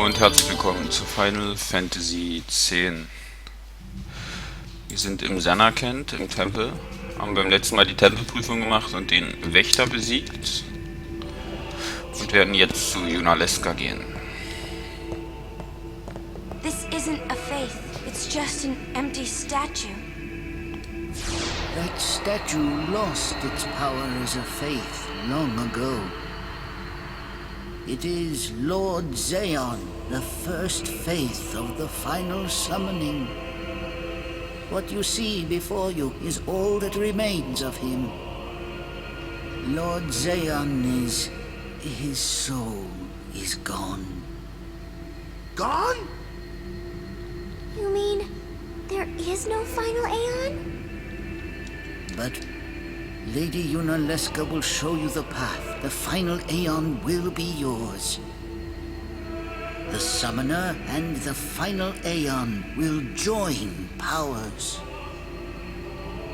und herzlich willkommen zu Final Fantasy X. Wir sind im Zanarkand, im Tempel, haben beim letzten Mal die Tempelprüfung gemacht und den Wächter besiegt und werden jetzt zu Yunaleska gehen. This isn't a faith, it's just an empty statue. That statue lost its power as a faith long ago. It is Lord Zaon, the first faith of the final summoning. What you see before you is all that remains of him. Lord Zaon is... his soul is gone. Gone? You mean there is no final Aeon? But Lady Yunaleska will show you the path. The final Aeon will be yours. The Summoner and the final Aeon will join powers.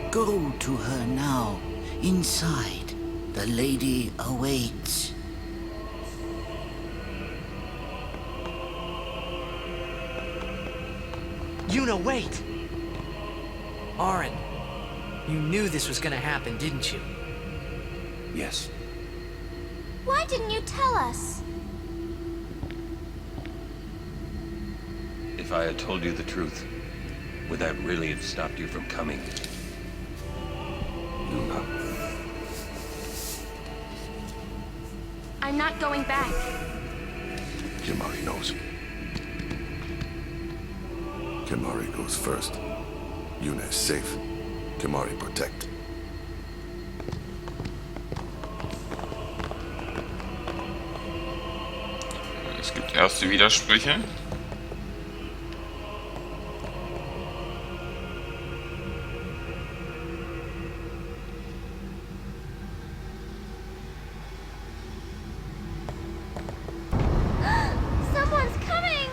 Go to her now. Inside, the lady awaits. Yuna, wait! Auron, you knew this was gonna happen, didn't you? Yes. Why didn't you tell us? If I had told you the truth, would that really have stopped you from coming? Yuna. I'm not going back. Kimahri knows. Kimahri goes first. Yuna is safe. Kimahri protect. Es gibt erste Widersprüche. Someone's coming!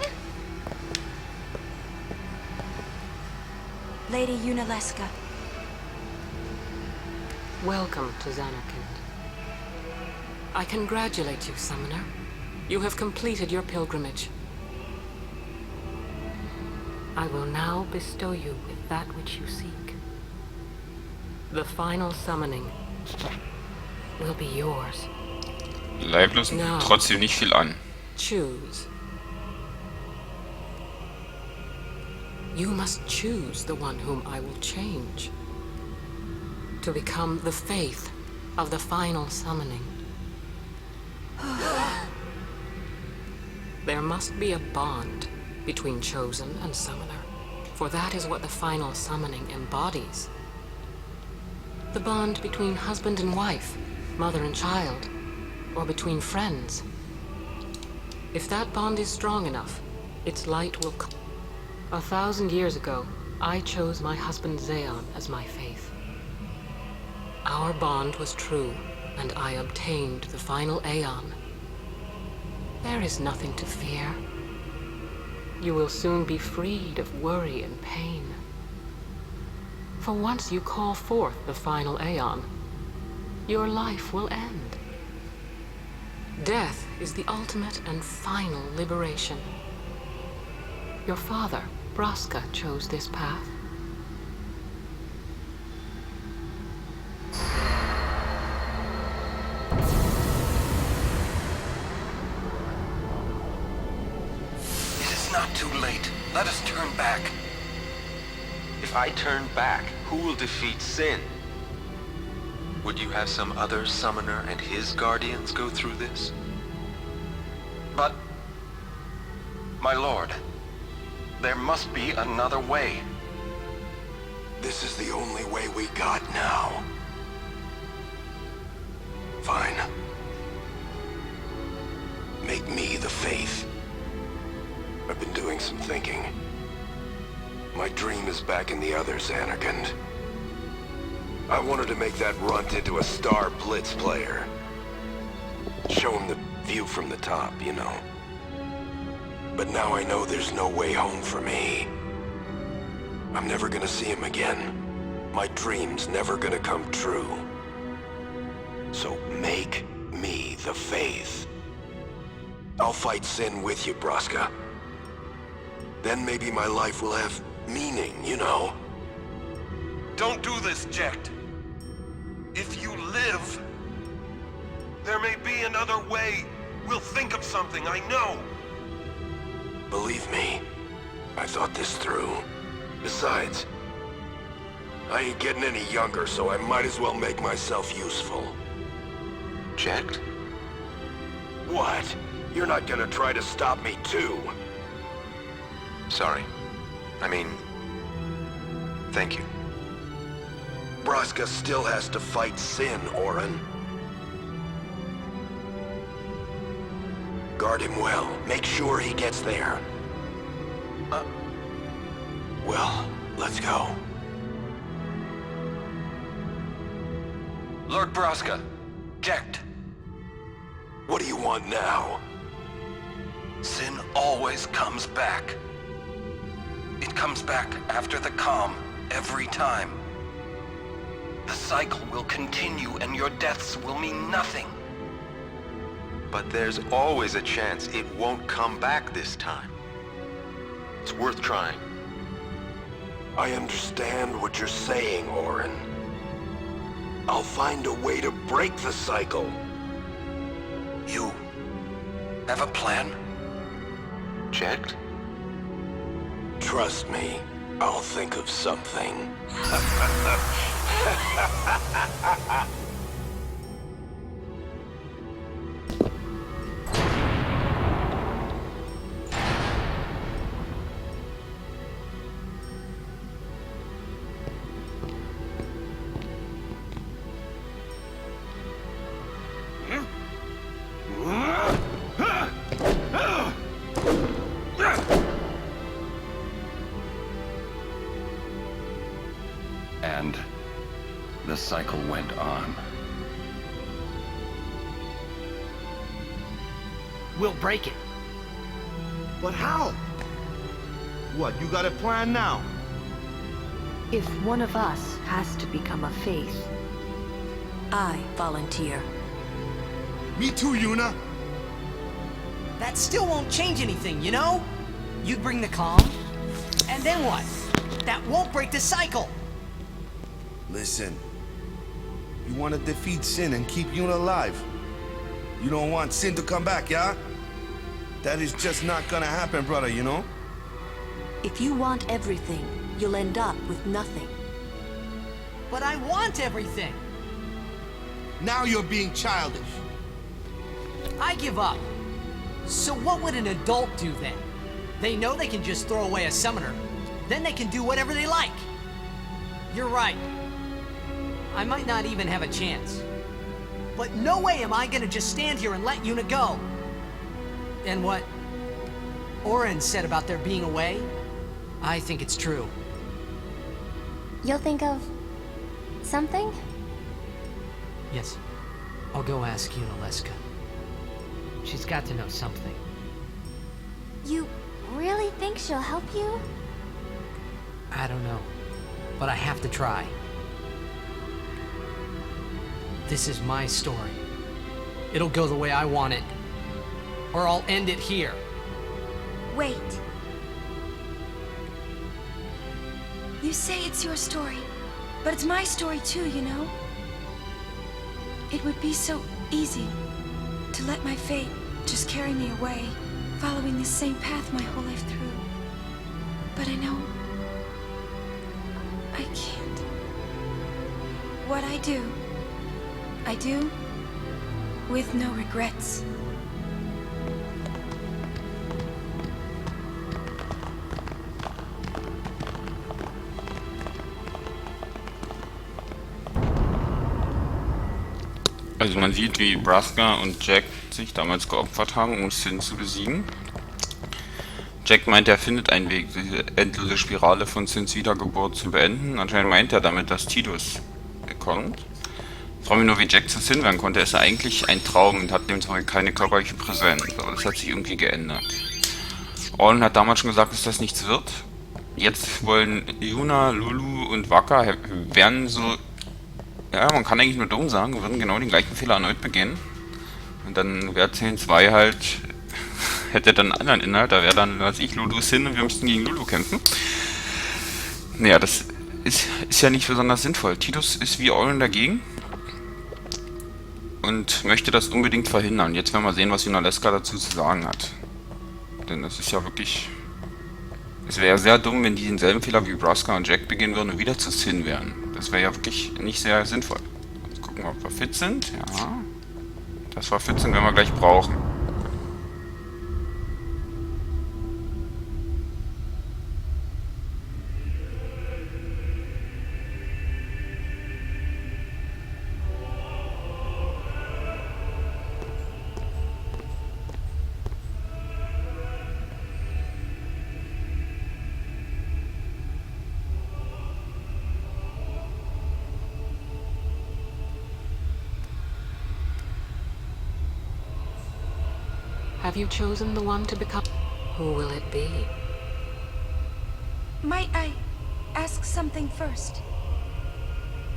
Lady Yunaleska. Welcome to Zanarkand. I congratulate you, Summoner. You have completed your pilgrimage. I will now bestow you with that which you seek. The final summoning will be yours. Leiblos trotzdem nicht viel an. Choose. You must choose the one whom I will change to become the faith of the final summoning. There must be a bond between Chosen and Summoner, for that is what the final summoning embodies. The bond between husband and wife, mother and child, or between friends. If that bond is strong enough, its light will come. 1,000 years ago, I chose my husband Zaon as my faith. Our bond was true, and I obtained the final Aeon. There is nothing to fear. You will soon be freed of worry and pain. For once you call forth the final Aeon, your life will end. Death is the ultimate and final liberation. Your father, Braska, chose this path. It is not too late. Let us turn back. If I turn back, who will defeat Sin? Would you have some other summoner and his guardians go through this? But, my lord, there must be another way. This is the only way we got now. Fine. Make me the faith. I've been doing some thinking. My dream is back in the other Zanarkand. I wanted to make that runt into a star blitz player. Show him the view from the top, you know. But now I know there's no way home for me. I'm never gonna see him again. My dream's never gonna come true. So make me the faith. I'll fight Sin with you, Braska. Then maybe my life will have meaning, you know? Don't do this, Jecht. If you live, there may be another way. We'll think of something, I know. Believe me, I thought this through. Besides, I ain't getting any younger, so I might as well make myself useful. Jecht? What? You're not gonna try to stop me too? Sorry. I mean, thank you. Braska still has to fight Sin, Orin. Guard him well. Make sure he gets there. Well, let's go. Lord Braska, Jecht. What do you want now? Sin always comes back. It comes back after the calm, every time. The cycle will continue and your deaths will mean nothing. But there's always a chance it won't come back this time. It's worth trying. I understand what you're saying, Orin. I'll find a way to break the cycle. You have a plan? Jecht? Trust me, I'll think of something. And the cycle went on. We'll break it. But how? What, you got a plan now? If one of us has to become a faith, I volunteer. Me too, Yuna. That still won't change anything, you know? You bring the calm, and then what? That won't break the cycle. Listen, you want to defeat Sin and keep Yuna alive. You don't want Sin to come back, yeah? That is just not gonna happen, brother, you know? If you want everything, you'll end up with nothing. But I want everything. Now you're being childish. I give up. So what would an adult do then? They know they can just throw away a summoner. Then they can do whatever they like. You're right. I might not even have a chance. But no way am I gonna just stand here and let Yuna go. And what Orin said about there being a way, I think it's true. You'll think of something? Yes. I'll go ask Yuna. She's got to know something. You really think she'll help you? I don't know. But I have to try. This is my story. It'll go the way I want it. Or I'll end it here. Wait. You say it's your story, but it's my story too, you know? It would be so easy to let my fate just carry me away, following the same path my whole life through. But I know I can't. What I do with no regrets. Also man sieht, wie Braska und Jack sich damals geopfert haben, um Sin zu besiegen. Jack meint, er findet einen Weg, diese endlose Spirale von Sins Wiedergeburt zu beenden. Anscheinend meint er damit, dass Tidus kommt. Ich frage mich nur, wie Jack zu Sin werden konnte. Er ist ja eigentlich ein Traum und hat demzufolge keine körperliche Präsenz. Aber das hat sich irgendwie geändert. Orlin hat damals schon gesagt, dass das nichts wird. Jetzt wollen Yuna, Lulu und Waka werden so... Ja, man kann eigentlich nur dumm sagen, würden genau den gleichen Fehler erneut begehen. Und dann wäre 10-2 halt hätte dann einen anderen Inhalt, da wäre dann, weiß ich, Lulu Sin und wir müssten gegen Lulu kämpfen. Naja, das ist ja nicht besonders sinnvoll. Tidus ist wie Eulen dagegen und möchte das unbedingt verhindern. Jetzt werden wir sehen, was Yunalesca dazu zu sagen hat. Denn das ist ja wirklich... Es wäre sehr dumm, wenn die denselben Fehler wie Braska und Jack begehen würden und wieder zu Sin wären. Das wäre ja wirklich nicht sehr sinnvoll. Jetzt gucken wir, ob wir fit sind. Ja. Das wir fit sind, werden wir gleich brauchen. Have you chosen the one to become? Who will it be? Might I ask something first?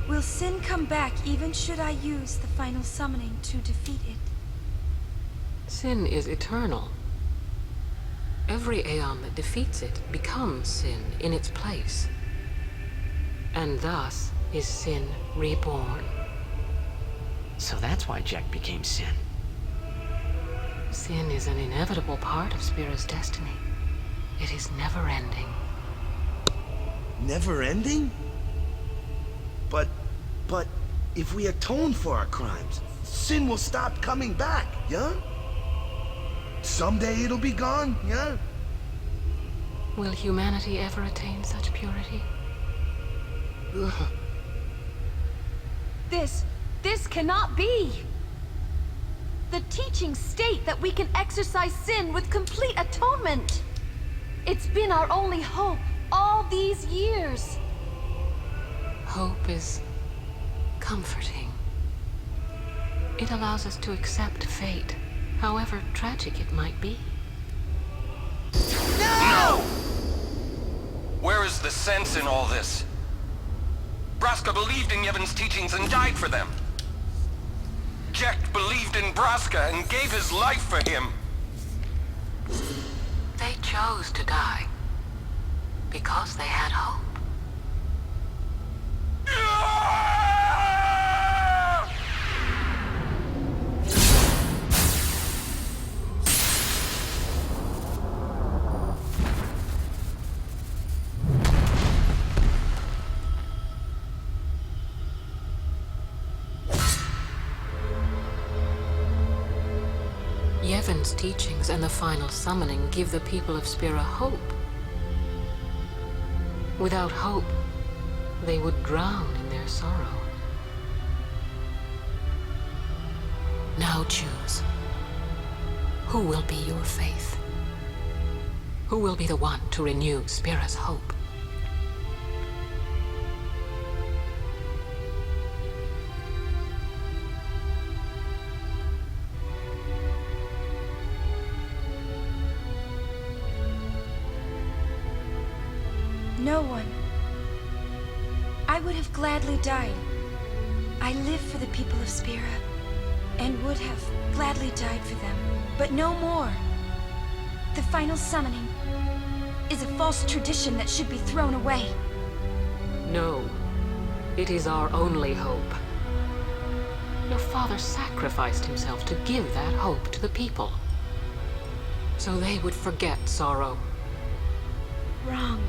Will Sin come back even should I use the final summoning to defeat it? Sin is eternal. Every Aeon that defeats it becomes Sin in its place. And thus is Sin reborn. So that's why Jack became Sin. Sin is an inevitable part of Spira's destiny. It is never-ending. Never ending? But if we atone for our crimes, sin will stop coming back, yeah? Someday it'll be gone, yeah? Will humanity ever attain such purity? Ugh. This cannot be! The teachings state that we can exercise sin with complete atonement. It's been our only hope all these years. Hope is comforting. It allows us to accept fate, however tragic it might be. No! Where is the sense in all this? Braska believed in Yevon's teachings and died for them. Jack believed in Braska and gave his life for him. They chose to die because they had hope. Yevon's teachings and the final summoning give the people of Spira hope. Without hope, they would drown in their sorrow. Now choose. Who will be your faith? Who will be the one to renew Spira's hope? No one. I would have gladly died. I live for the people of Spira, and would have gladly died for them, but no more. The final summoning is a false tradition that should be thrown away. No, it is our only hope. Your father sacrificed himself to give that hope to the people, so they would forget sorrow. Wrong,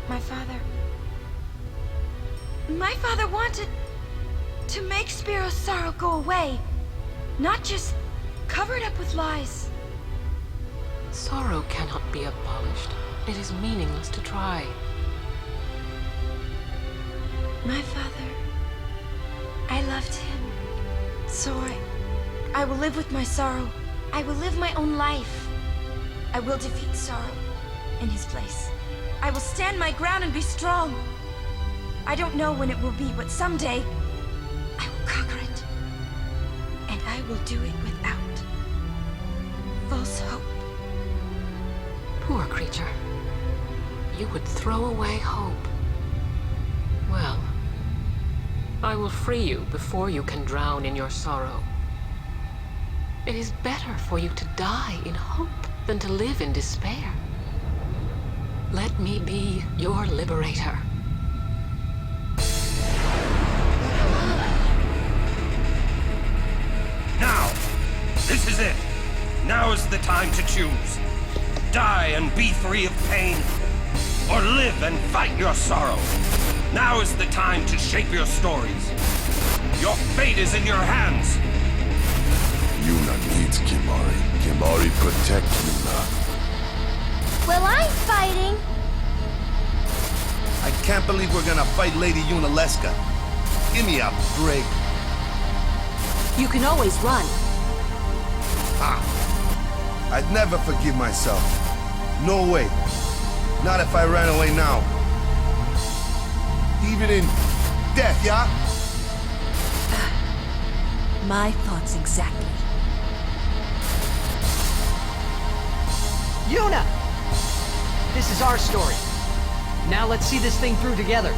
my father. My father wanted to make Spiro's sorrow go away, not just cover it up with lies. Sorrow cannot be abolished. It is meaningless to try. My father, I loved him. So I will live with my sorrow. I will live my own life. I will defeat sorrow in his place. I will stand my ground and be strong. I don't know when it will be, but someday I will conquer it. And I will do it without false hope. Poor creature. You would throw away hope. Well, I will free you before you can drown in your sorrow. It is better for you to die in hope. than to live in despair. Let me be your liberator. Now! This is it! Now is the time to choose. Die and be free of pain, or live and fight your sorrow. Now is the time to shape your stories. Your fate is in your hands. Yuna needs Kimari. Kimari protect Yuna. Well, I'm fighting. I can't believe we're gonna fight Lady Yunalesca. Give me a break. You can always run. I'd never forgive myself. No way. Not if I ran away now. Even in death, yeah? My thoughts exactly. Yuna! This is our story. Now let's see this thing through together.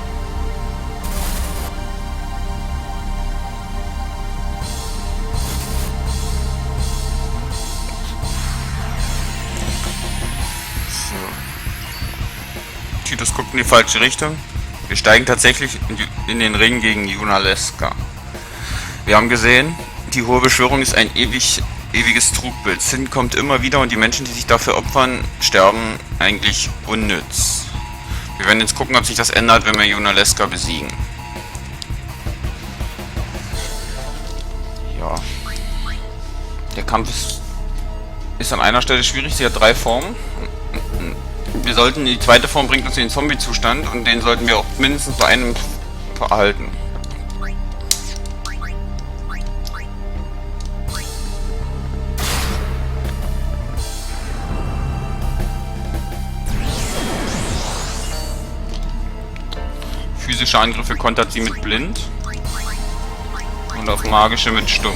Titus guckt in die falsche Richtung. Wir steigen tatsächlich in den Ring gegen Yunalesca. Wir haben gesehen, die hohe Beschwörung ist ein ewiges Trugbild. Sin kommt immer wieder und die Menschen, die sich dafür opfern, sterben eigentlich unnütz. Wir werden jetzt gucken, ob sich das ändert, wenn wir Yunalesca besiegen. Ja. Der Kampf ist an einer Stelle schwierig. Sie hat 3 Formen. Wir sollten, die zweite Form bringt uns in den Zombie-Zustand und den sollten wir auch mindestens bei einem verhalten. Physische Angriffe kontert sie mit Blind und auf magische mit Stumm.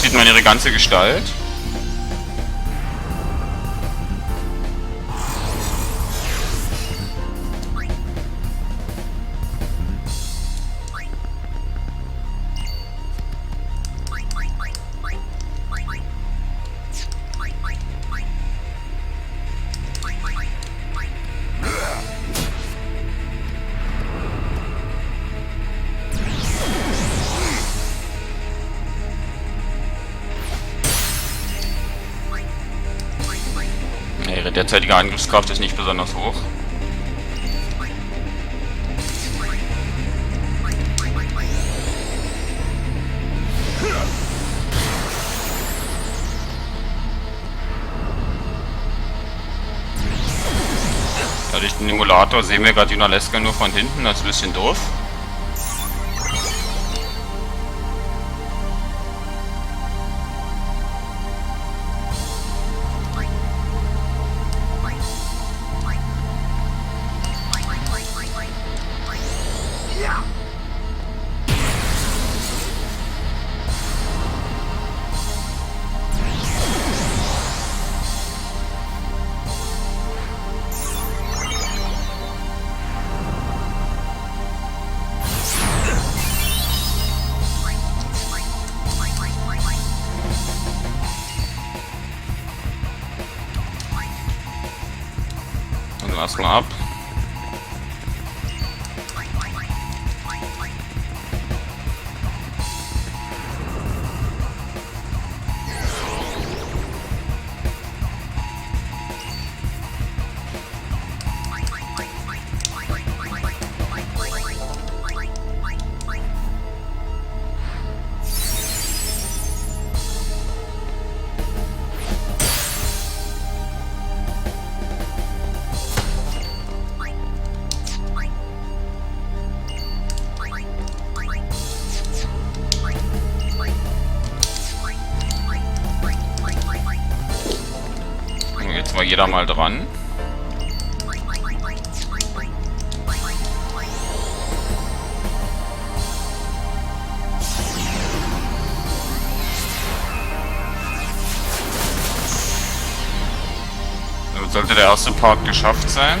Sieht man ihre ganze Gestalt. Ihre derzeitige Angriffskraft ist nicht besonders hoch. Ja, durch den Emulator sehen wir gerade Yunalesca nur von hinten, das ist ein bisschen doof. Erstmal ab. Jetzt war jeder mal dran. sollte der erste Part geschafft sein.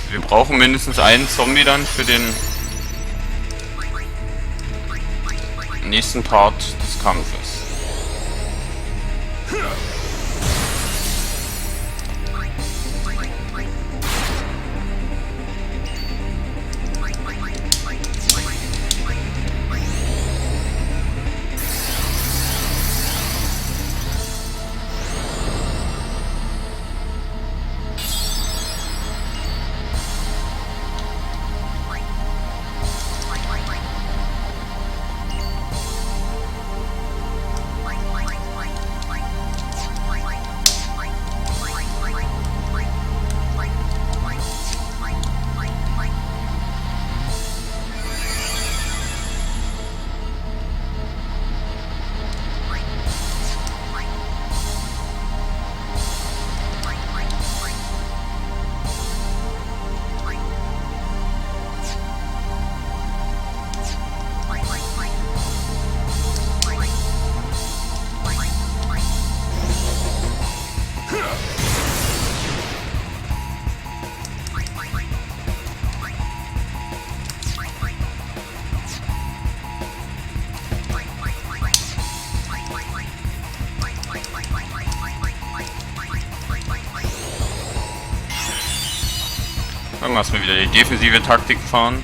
Wir brauchen mindestens einen Zombie dann für den nächsten Part des Kampfes. Dann lassen wir wieder die defensive Taktik fahren.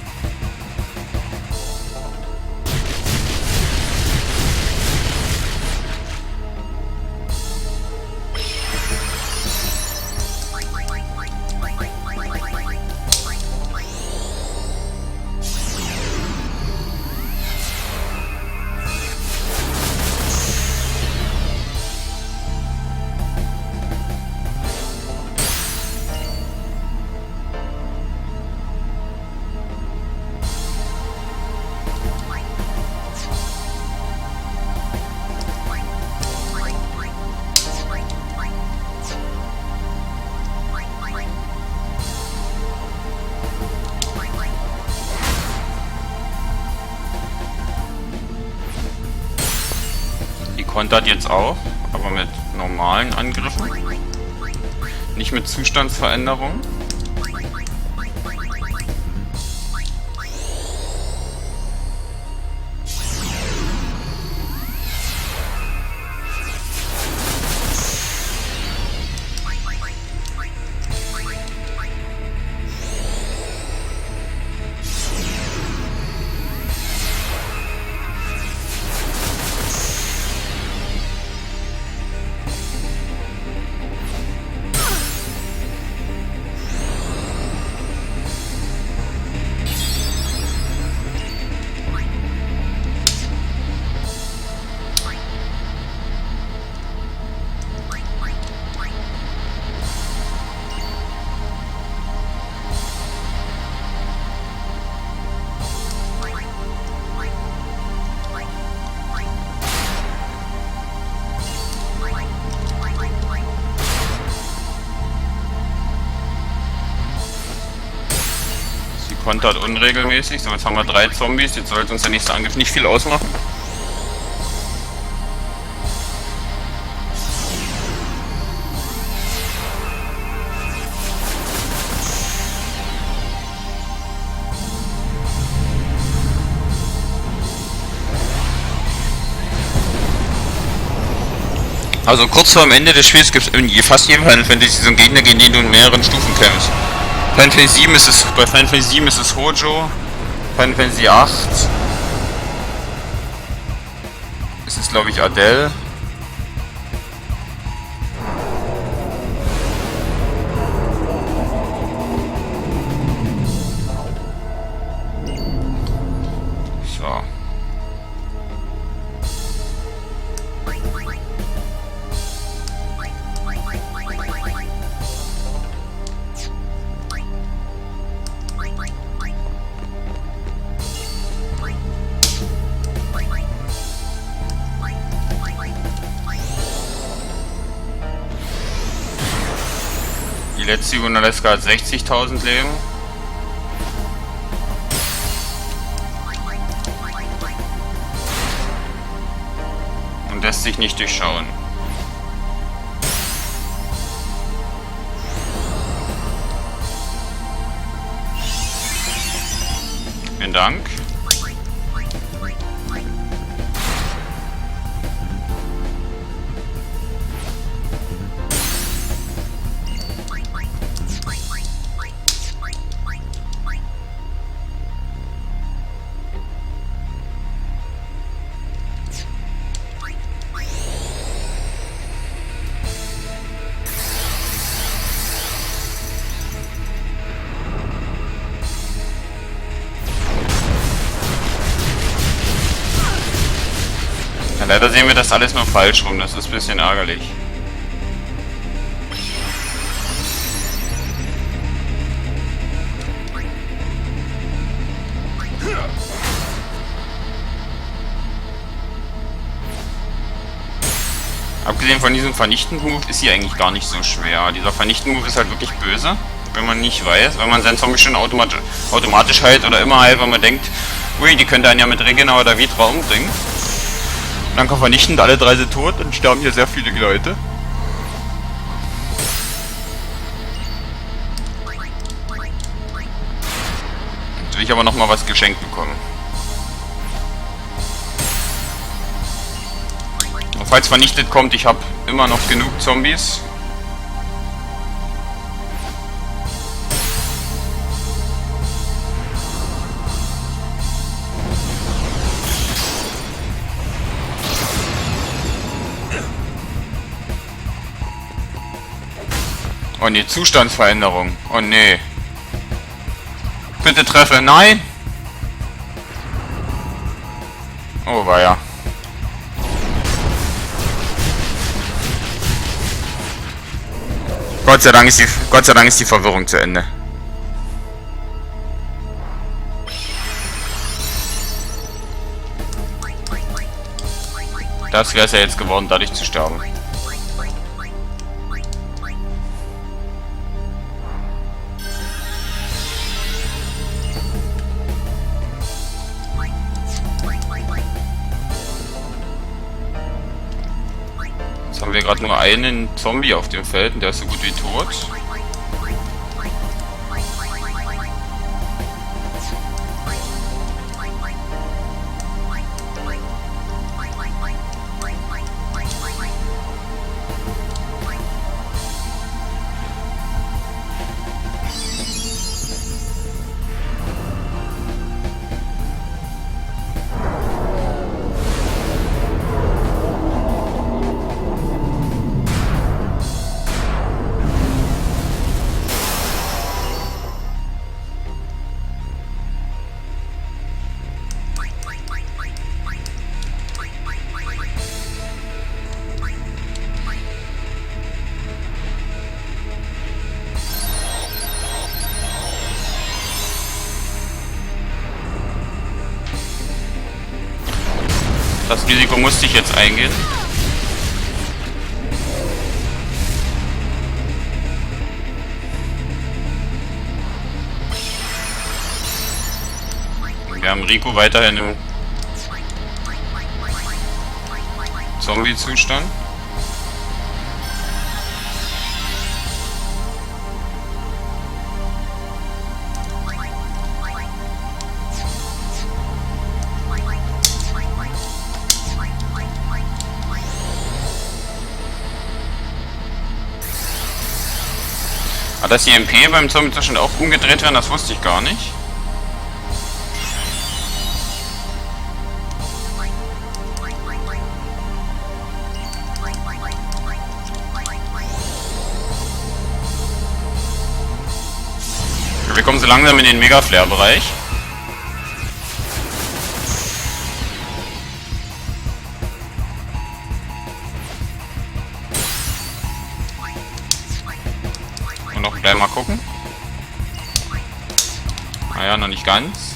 Kontert jetzt auch, aber mit normalen Angriffen. Nicht mit Zustandsveränderungen. Kontert unregelmäßig. So, jetzt haben wir 3 Zombies. Jetzt sollte uns der nächste Angriff nicht viel ausmachen. Also kurz vor dem Ende des Spiels gibt es in fast jedem Final Fantasy so einen Gegner, gegen den du in mehreren Stufen kämpfst. Final Fantasy 7 ist es, bei Final Fantasy 7 ist es Hojo, Final Fantasy 8 ist es, glaube ich, Adele. So. letzte Unalaska hat 60.000 Leben. Und lässt sich nicht durchschauen. Vielen Dank. Leider sehen wir das alles nur falsch rum, das ist ein bisschen ärgerlich. Abgesehen von diesem Vernichten-Move ist sie eigentlich gar nicht so schwer. Dieser Vernichten-Move ist halt wirklich böse, wenn man nicht weiß, wenn man seinen Zombie schon automatisch heilt oder immer heilt, weil man denkt, ui, die könnte einen ja mit Regena oder Vitra umbringen. Dann kommt vernichtend, alle 3 sind tot, dann sterben hier sehr viele Leute. Jetzt will ich aber nochmal was geschenkt bekommen. Und falls vernichtet kommt, ich habe immer noch genug Zombies. Oh ne, Zustandsveränderung. Oh ne. Bitte treffe. Nein! Oh weia. Gott sei Dank ist die Verwirrung zu Ende. Das wäre es ja jetzt geworden, dadurch zu sterben. Jetzt haben wir gerade nur einen Zombie auf dem Feld und der ist so gut wie tot. Das Risiko musste ich jetzt eingehen. Wir haben Rico weiterhin im Zombie-Zustand. Dass die MP beim Zombie-Zustand auch umgedreht werden, das wusste ich gar nicht. Wir kommen so langsam in den Mega-Flare-Bereich. Mal gucken. Naja, noch nicht ganz.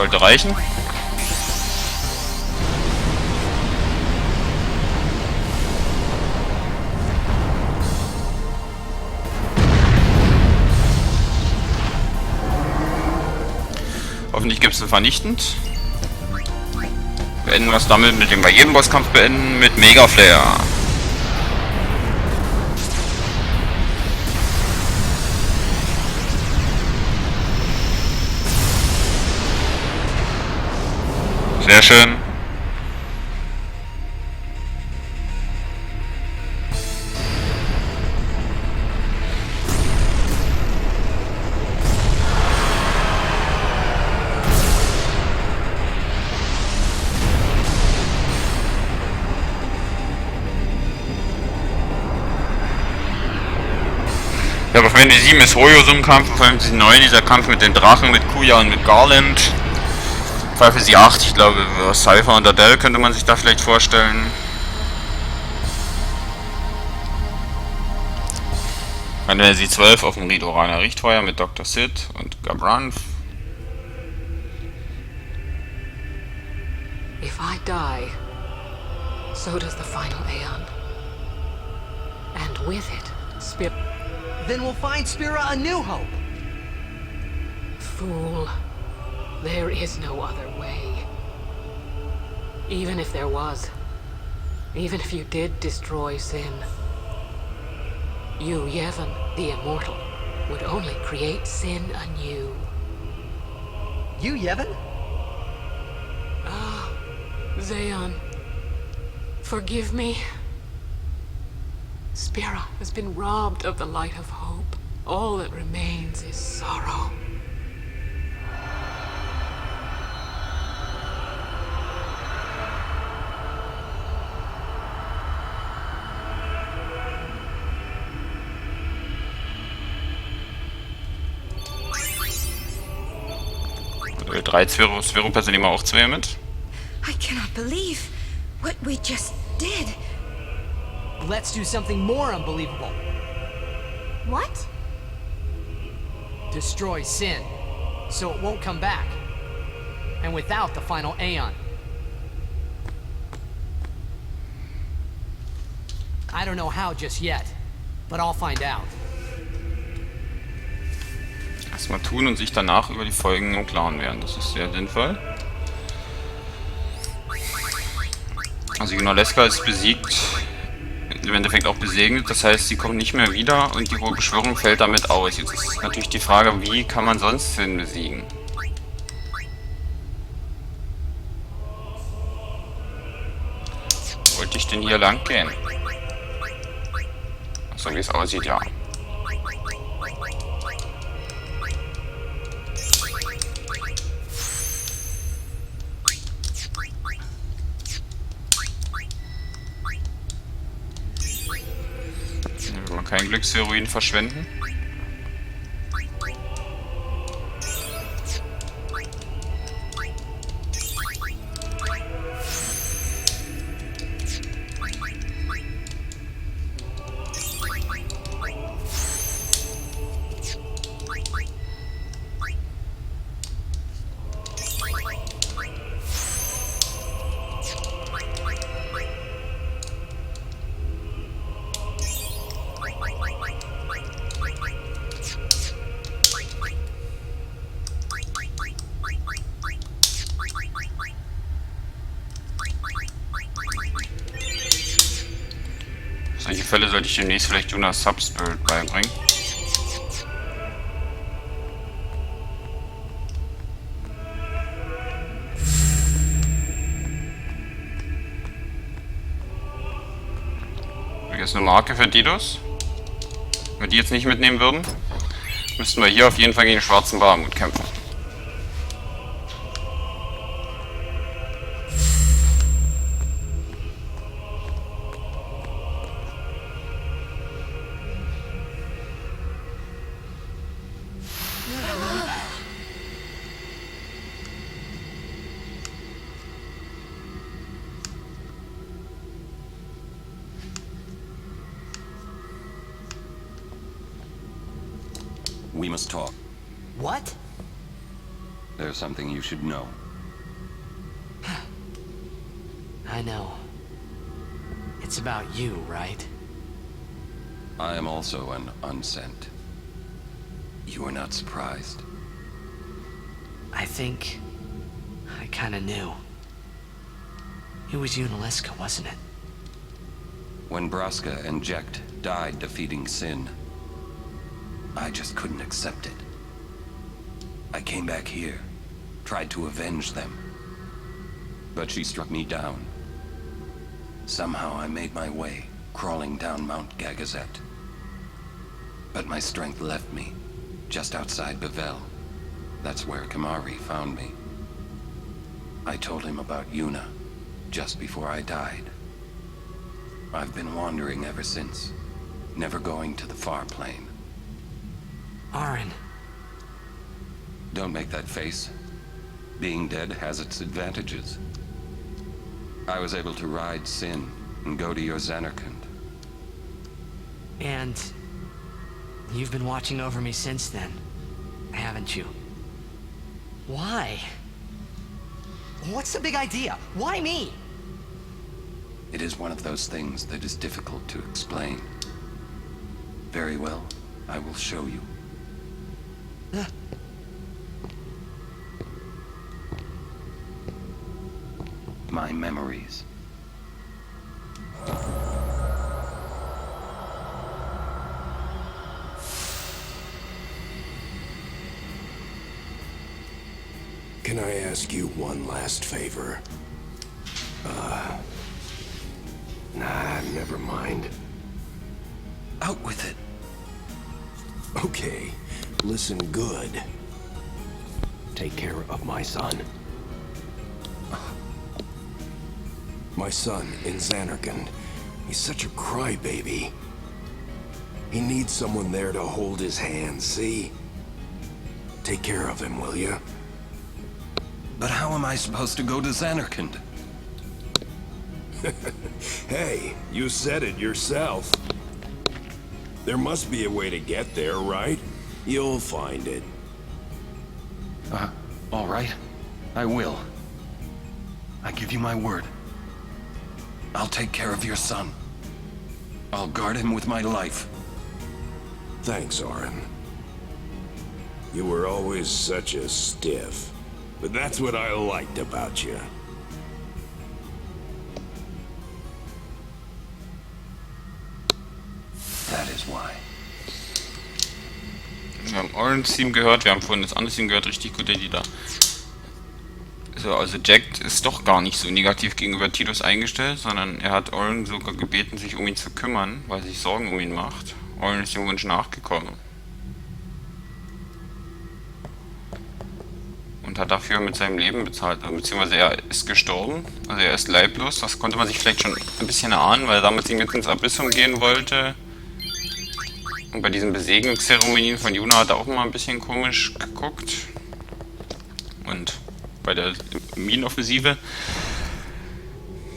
Sollte reichen. Hoffentlich gibt es einen vernichtend. Beenden wir es damit, mit dem bei jedem Bosskampf beenden, mit Mega Flare. Sehr schön. Ja, auf Fantasy 7 ist Hoyo so ein Kampf, auf Fantasy 9 dieser Kampf mit den Drachen, mit Kuya und mit Garland. Fantasy 8, ich glaube, Cypher und Adele könnte man sich da vielleicht vorstellen. Fantasy 12 auf dem Rido Rainer Richtfeuer mit Dr. Sid und Gabran. If I die, so does the final Aeon. And with it, Spirit. Then we'll find Spira a new hope. Fool. There is no other way. Even if there was, even if you did destroy sin, you, Yevon, the Immortal, would only create sin anew. You, Yevon? Ah, Zayon, forgive me. Spira has been robbed of the light of hope. All that remains is sorrow. Drei Sphäropässe nehmen wir auch 2 mit. I cannot believe what we just did. Let's do something more unbelievable. What? Destroy sin, so it won't come back. And without the final Aeon. I don't know how just yet, but I'll find out. Erstmal tun und sich danach über die Folgen im Klaren werden. Das ist sehr sinnvoll. Also Gunaleska ist besiegt. Im Endeffekt auch besegnet, das heißt, sie kommt nicht mehr wieder und die Beschwörung fällt damit aus. Jetzt ist natürlich die Frage, wie kann man sonst Sin besiegen? Wollte ich denn hier lang gehen? So wie es aussieht, ja. Kein Glücksheroin verschwenden. Solche Fälle sollte ich demnächst vielleicht Jonas Subspirit beibringen. Jetzt eine Marke für Didos. Wenn wir die jetzt nicht mitnehmen würden, müssten wir hier auf jeden Fall gegen den schwarzen Barmut kämpfen. We must talk. What? There's something you should know. I know. It's about you, right? I am also an unsent. You are not surprised? I think I kinda knew. It was you and Aleska, wasn't it? When Braska and Jekt died defeating Sin, I just couldn't accept it. I came back here, tried to avenge them. But she struck me down. Somehow I made my way, crawling down Mount Gagazet. But my strength left me, just outside Bevel. That's where Kamari found me. I told him about Yuna, just before I died. I've been wandering ever since, never going to the far plane. Aaron. Don't make that face. Being dead has its advantages. I was able to ride Sin and go to your Zanarkand. And you've been watching over me since then, haven't you? Why? What's the big idea? Why me? It is one of those things that is difficult to explain. Very well, I will show you. My memories. Can I ask you one last favor? Nah, never mind. Out with it. Okay, listen good. Take care of my son. My son in Zanarkand. He's such a crybaby. He needs someone there to hold his hand, see? Take care of him, will you? But how am I supposed to go to Zanarkand? Hey, you said it yourself. There must be a way to get there, right? You'll find it. All right. I will. I give you my word. I'll take care of your son. I'll guard him with my life. Thanks, Orin. You were always such a stiff. But that's what I liked about you. That is why. Wir haben Orins Team gehört, wir haben vorhin das andere Team gehört, richtig gute Lieder. So, also Jack ist doch gar nicht so negativ gegenüber Tidus eingestellt, sondern er hat Orin sogar gebeten, sich um ihn zu kümmern, weil er sich Sorgen um ihn macht. Orin ist dem Wunsch nachgekommen. Und hat dafür mit seinem Leben bezahlt, beziehungsweise er ist gestorben, also er ist leiblos, das konnte man sich vielleicht schon ein bisschen erahnen, weil er damals ihm mit ins Abyssum gehen wollte. Und bei diesen Besegnungszeremonien von Yuna hat er auch mal ein bisschen komisch geguckt. Und bei der Minenoffensive.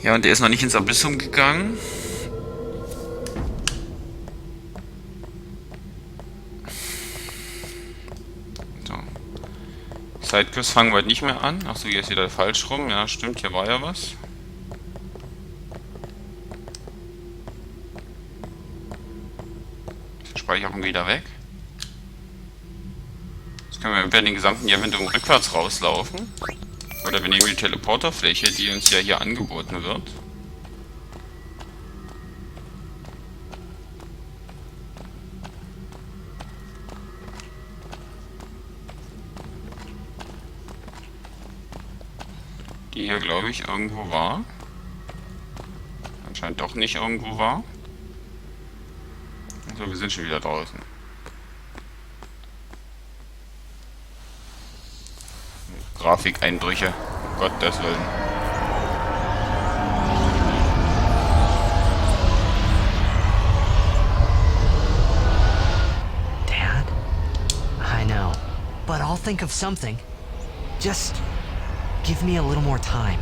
Ja, und er ist noch nicht ins Abyssum gegangen. So. Sidequest fangen wir heute nicht mehr an. Achso, hier ist wieder falsch rum. Ja, stimmt, hier war ja was. Speicherung wieder weg. Jetzt können wir über den gesamten Event rückwärts rauslaufen. Oder wir nehmen die Teleporterfläche, die uns ja hier angeboten wird. Die hier, glaube ich, irgendwo war. Anscheinend doch nicht irgendwo war. So, wir sind schon wieder draußen. Grafikeinbrüche, um Gottes Willen. Dad? I know, but I'll think of something. Just give me a little more time.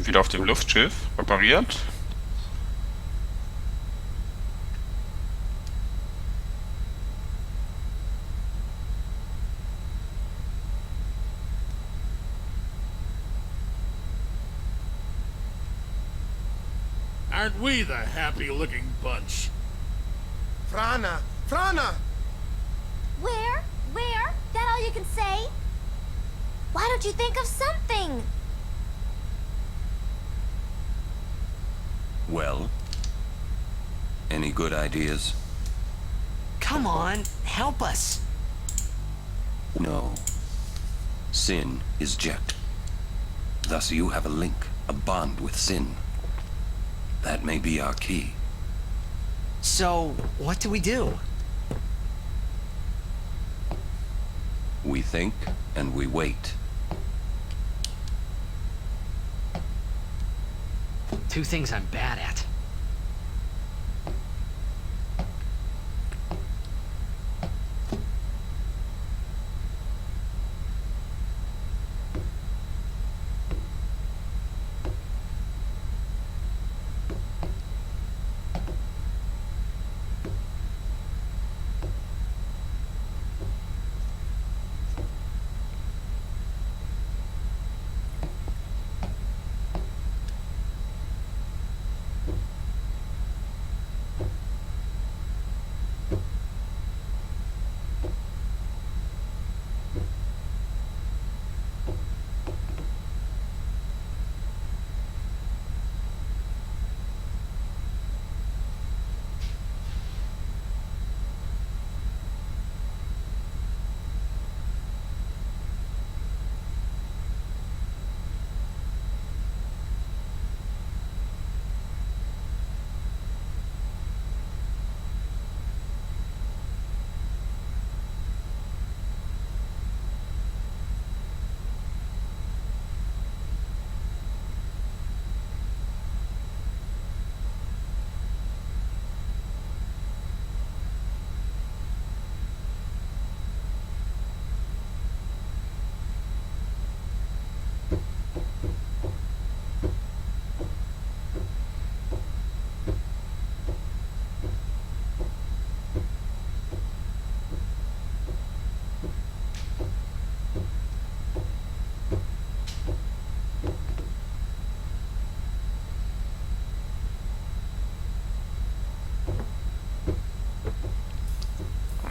sind wieder auf dem Luftschiff, repariert. Aren't we the happy-looking bunch? Frana! Frana! Where? Where? That all you can say? Why don't you think of something? Well, any good ideas? Come on, help us. No. Sin is Jekt. Thus you have a link, a bond with Sin. That may be our key. So, what do we do? We think and we wait. Two things I'm bad at.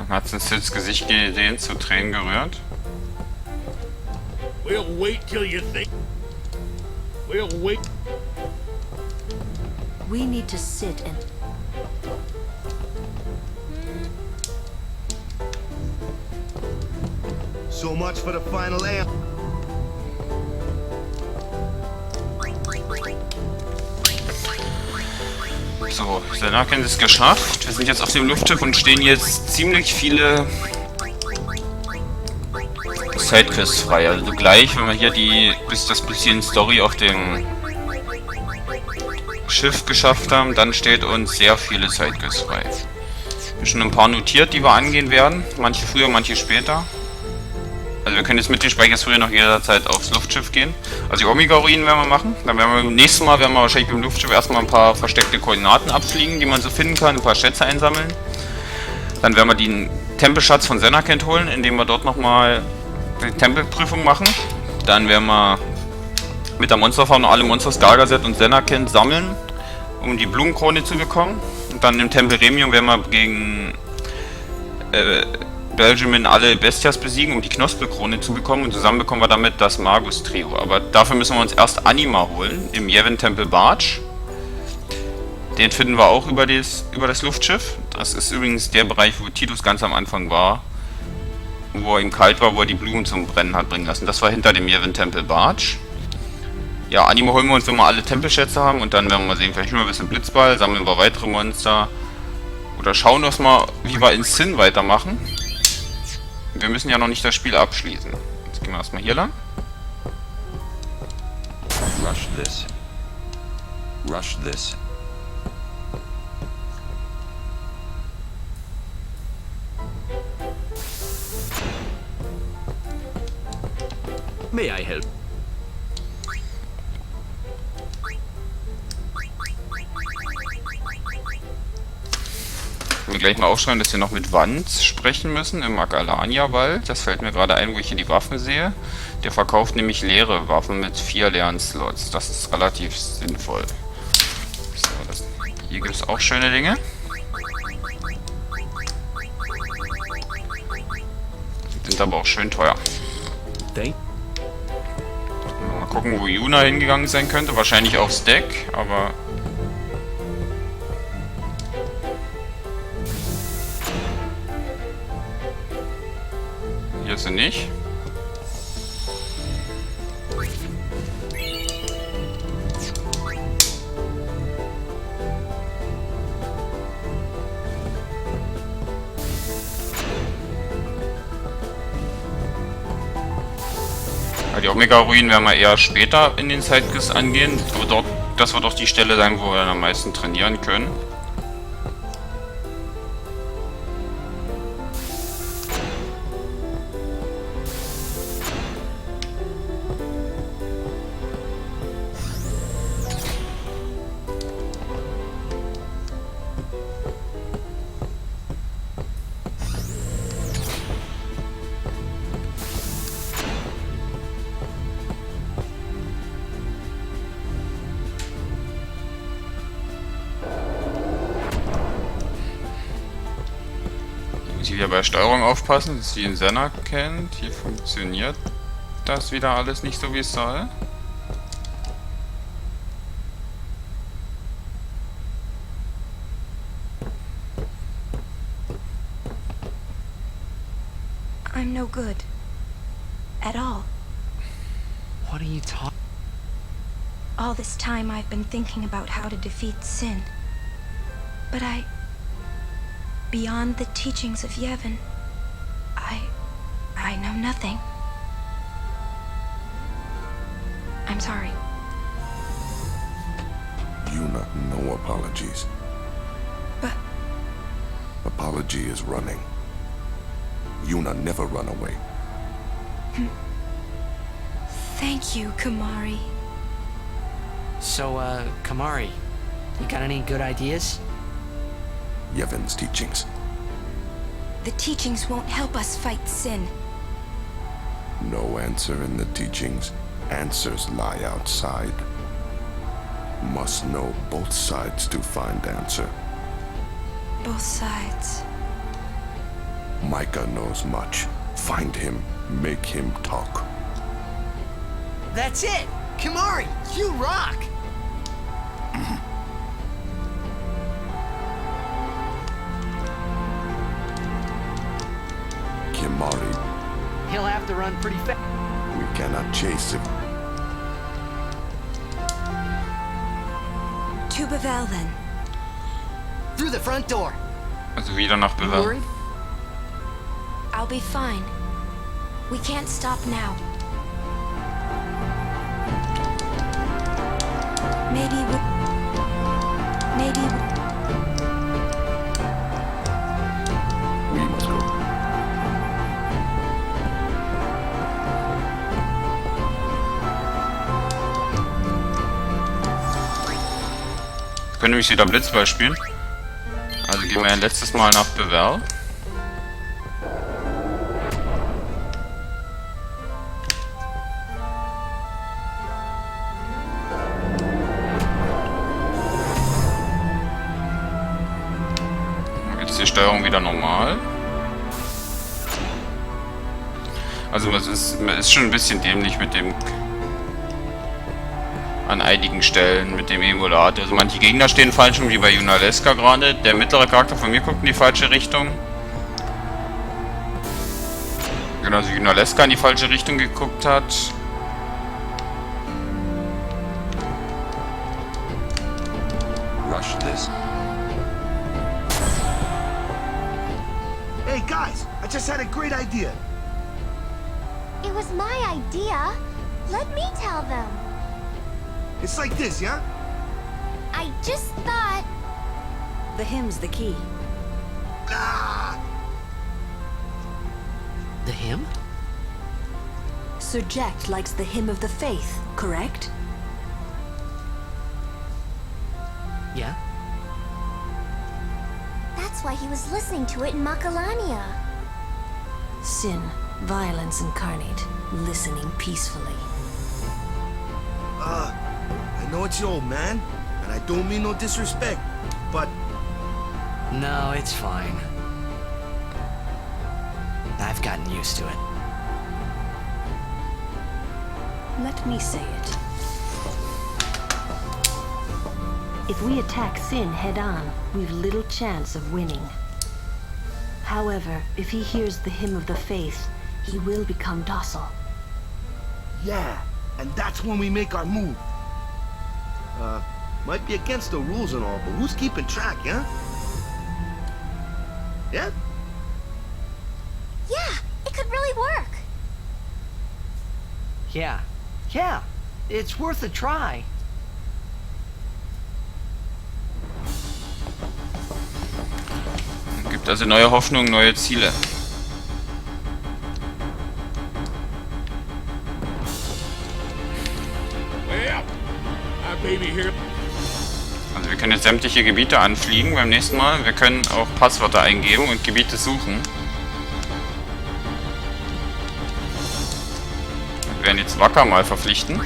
Hat es ins Gesicht gesehen, zu Tränen gerührt. We'll wait till you think. We'll wait. We need to sit and... So much for the final amp. So, Zanarkand ist geschafft. Wir sind jetzt auf dem Luftschiff und stehen jetzt ziemlich viele Sidequests frei. Also gleich, wenn wir hier das bisschen Story auf dem Schiff geschafft haben, dann steht uns sehr viele Sidequests frei. Ich habe schon ein paar notiert, die wir angehen werden. Manche früher, manche später. Also wir können jetzt mit den Speichersphären noch jederzeit aufs Luftschiff gehen. Also die Omega-Ruinen werden wir machen. Dann werden wir beim nächsten Mal wahrscheinlich beim Luftschiff erstmal ein paar versteckte Koordinaten abfliegen, die man so finden kann, ein paar Schätze einsammeln. Dann werden wir den Tempelschatz von Zanarkand holen, indem wir dort nochmal die Tempelprüfung machen. Dann werden wir mit der Monsterfarm alle Monsters Gargaset und Zanarkand sammeln, um die Blumenkrone zu bekommen. Und dann im Tempel Remium werden wir gegen Belgiumin alle Bestias besiegen, um die Knospelkrone zu bekommen, und zusammen bekommen wir damit das Magus-Trio. Aber dafür müssen wir uns erst Anima holen, im Yevon-Tempel Barge. Den finden wir auch über das Luftschiff. Das ist übrigens der Bereich, wo Titus ganz am Anfang war, wo er ihm kalt war, wo er die Blumen zum Brennen hat bringen lassen. Das war hinter dem Yevon-Tempel Barge. Ja, Anima holen wir uns, wenn wir alle Tempelschätze haben, und dann werden wir mal sehen, vielleicht mal ein bisschen Blitzball, sammeln wir weitere Monster. Oder schauen wir mal, wie wir in Sin weitermachen. Wir müssen ja noch nicht das Spiel abschließen. Jetzt gehen wir erstmal hier lang. Rush this. Rush this. May I help? mir gleich mal aufschreiben, dass wir noch mit Wanz sprechen müssen im Agalania-Wald. Das fällt mir gerade ein, wo ich hier die Waffen sehe. Der verkauft nämlich leere Waffen mit 4 leeren Slots. Das ist relativ sinnvoll. So, hier gibt es auch schöne Dinge. Sind aber auch schön teuer. Mal gucken, wo Yuna hingegangen sein könnte. Wahrscheinlich aufs Deck, aber... Hier ist sie nicht. Die Omega-Ruinen werden wir eher später in den Sidequests angehen. Aber das wird auch die Stelle sein, wo wir am meisten trainieren können. Hier wieder bei Steuerung aufpassen, das ist wie in Zanarkand. Hier funktioniert das wieder alles nicht so, wie es soll. I'm no good. At all. What are you talking? All this time I've been thinking about how to defeat sin. But beyond the teachings of Yevon, I know nothing. I'm sorry. Yuna, no apologies. But... Apology is running. Yuna, never run away. Thank you, Kamari. So, Kamari, you got any good ideas? Yevon's teachings. The teachings won't help us fight sin. No answer in the teachings. Answers lie outside. Must know both sides to find answer. Both sides. Micah knows much. Find him. Make him talk. That's it! Kamari, you rock! Kimari, He'll have to run pretty fast. we cannot chase him. To Bavel, then. Through the front door. Also wieder nach You Bewerb. worried? I'll be fine. We can't stop now. Maybe We must go. Wir können nämlich wieder Blitzball spielen. Also gehen wir ein letztes Mal nach Bewerb. Jetzt ist die Steuerung wieder normal. Also es ist schon ein bisschen dämlich mit dem an einigen Stellen mit dem Emulator. Also manche Gegner stehen falsch rum, wie bei Yunalesca gerade. Der mittlere Charakter von mir guckt in die falsche Richtung. Genauso wie Yunalesca in die falsche Richtung geguckt hat. Rush this. Hey guys, I just had a great idea. It was my idea. Let me tell them. It's like this, yeah? I just thought... The hymn's the key. Ah! The hymn? Sir Jack likes the hymn of the faith, correct? Yeah. That's why he was listening to it in Macalania. Sin, violence incarnate, listening peacefully. I know it's your old man, and I don't mean no disrespect, but... No, it's fine. I've gotten used to it. Let me say it. If we attack Sin head-on, we've little chance of winning. However, if he hears the hymn of the faith, he will become docile. Yeah, and that's when we make our move. Might be against the rules and all, but who's keeping track, yeah? Yeah? Yeah, it could really work. Yeah, it's worth a try. Gibt also neue Hoffnung, neue Ziele. Also wir können jetzt sämtliche Gebiete anfliegen beim nächsten Mal. Wir können auch Passwörter eingeben und Gebiete suchen. Wir werden jetzt Wacker mal verpflichten.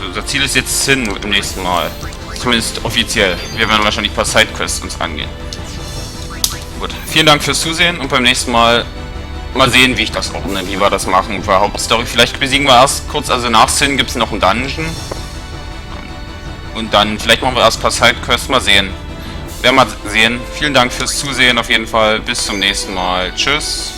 Unser Ziel ist jetzt Sin im nächsten Mal. Zumindest offiziell. Wir werden wahrscheinlich ein paar Sidequests uns angehen. Gut, vielen Dank fürs Zusehen und beim nächsten Mal mal sehen, wie ich das ordne, wie wir das machen. Für Hauptstory, vielleicht besiegen wir erst kurz, also nach Sin gibt es noch einen Dungeon. Und dann, vielleicht machen wir erst ein paar Sidequests, mal sehen. Werden wir mal sehen. Vielen Dank fürs Zusehen auf jeden Fall. Bis zum nächsten Mal. Tschüss.